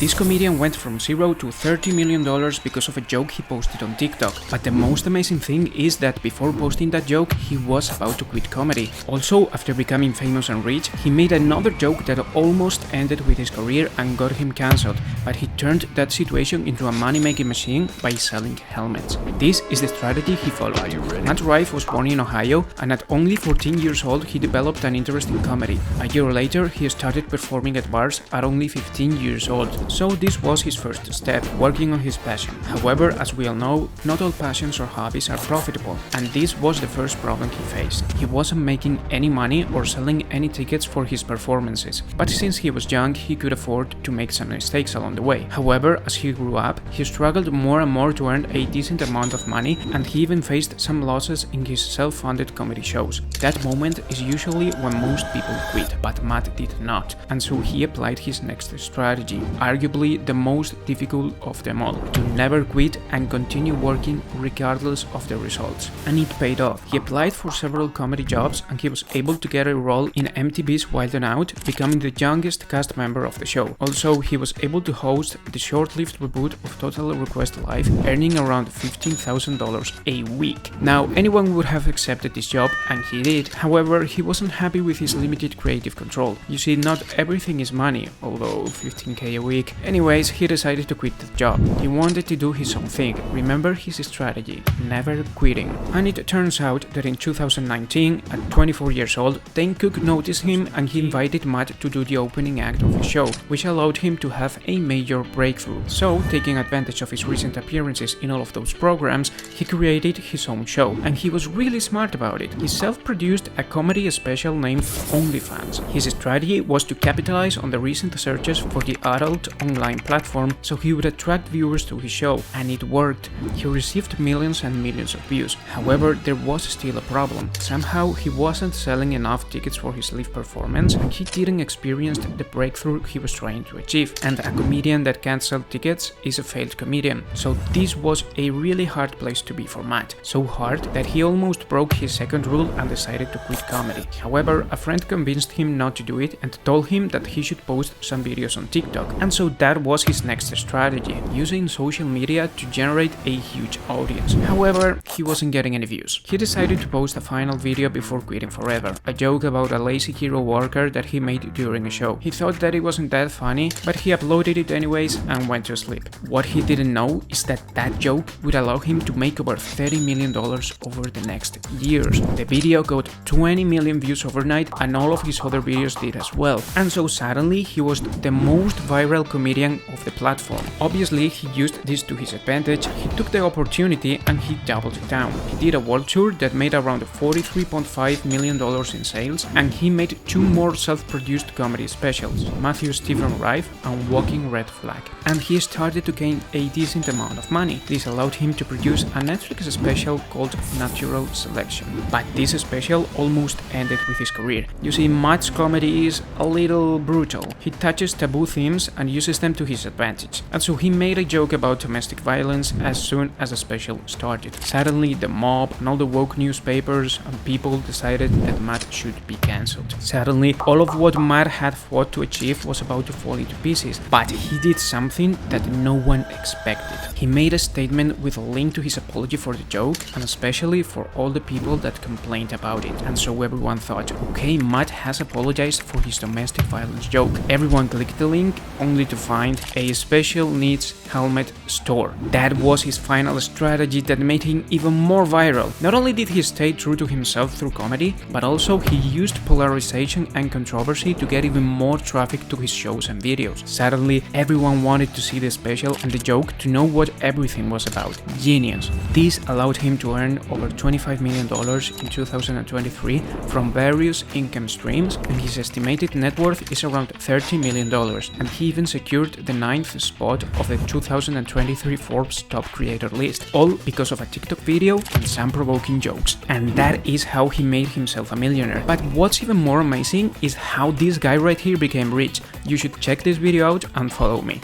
This comedian went from $0 to $30 million because of a joke he posted on TikTok. But the most amazing thing is that before posting that joke, he was about to quit comedy. Also, after becoming famous and rich, he made another joke that almost ended with his career and got him cancelled, but he turned that situation into a money-making machine by selling helmets. This is the strategy he followed. Are you ready? Matt Rife was born in Ohio, and at only 14 years old he developed an interest in comedy. A year later, he started performing at bars at only 15 years old. So this was his first step, working on his passion. However, as we all know, not all passions or hobbies are profitable, and this was the first problem he faced. He wasn't making any money or selling any tickets for his performances, but since he was young, he could afford to make some mistakes along the way. However, as he grew up, he struggled more and more to earn a decent amount of money, and he even faced some losses in his self-funded comedy shows. That moment is usually when most people quit, but Matt did not, and so he applied his next strategy, arguably the most difficult of them all, to never quit and continue working regardless of the results. And it paid off. He applied for several comedy jobs and he was able to get a role in MTV's Wild 'N Out, becoming the youngest cast member of the show. Also, he was able to host the short-lived reboot of Total Request Live, earning around $15,000 a week. Now, anyone would have accepted this job, and he did. However, he wasn't happy with his limited creative control. You see, not everything is money, although $15K a week. Anyways, he decided to quit the job. He wanted to do his own thing. Remember his strategy, never quitting. And it turns out that in 2019, at 24 years old, Dane Cook noticed him and he invited Matt to do the opening act of his show, which allowed him to have a major breakthrough. So, taking advantage of his recent appearances in all of those programs, he created his own show, and he was really smart about it. He self-produced a comedy special named OnlyFans. His strategy was to capitalize on the recent searches for the adult online platform so he would attract viewers to his show, and it worked. He received millions and millions of views. However, there was still a problem. Somehow he wasn't selling enough tickets for his live performance, and he didn't experience the breakthrough he was trying to achieve. And a comedian that can't sell tickets is a failed comedian. So this was a really hard place to be for Matt. So hard that he almost broke his second rule and decided to quit comedy. However, a friend convinced him not to do it and told him that he should post some videos on TikTok. And so that was his next strategy, using social media to generate a huge audience. However, he wasn't getting any views. He decided to post a final video before quitting forever, a joke about a lazy hero worker that he made during a show. He thought that it wasn't that funny, but he uploaded it anyways and went to sleep. What he didn't know is that that joke would allow him to make over $30 million over the next years. The video got 20 million views overnight, and all of his other videos did as well. And so suddenly he was the most viral comedian of the platform. Obviously, he used this to his advantage. He took the opportunity and he doubled it down. He did a world tour that made around $43.5 million in sales, and he made two more self-produced comedy specials, Matthew Stephen Rife and Walking Red Flag. And he started to gain a decent amount of money. This allowed him to produce a Netflix special called Natural Selection. But this special almost ended with his career. You see, Matt's comedy is a little brutal. He touches taboo themes and uses them to his advantage. And so he made a joke about domestic violence as soon as the special started. Suddenly, the mob and all the woke newspapers and people decided that Matt should be cancelled. Suddenly, all of what Matt had fought to achieve was about to fall into pieces. But he did something that no one expected. He made a statement with a link to his apology for the joke, and especially for all the people that complained about it. And so everyone thought, okay, Matt has apologized for his domestic violence joke. Everyone clicked the link only to find a special needs helmet store. That was his final strategy that made him even more viral. Not only did he stay true to himself through comedy, but also he used polarization and controversy to get even more traffic to his shows and videos. Suddenly, everyone wanted to see the special and the joke to know what everything was about. Genius. This allowed him to earn over $25 million in 2023 from various income streams, and his estimated net worth is around $30 million, and he even secured the 9th spot of the 2023 Forbes top creator list, all because of a TikTok video and some provoking jokes. And that is how he made himself a millionaire. But what's even more amazing is how this guy right here became rich. You should check this video out and follow me.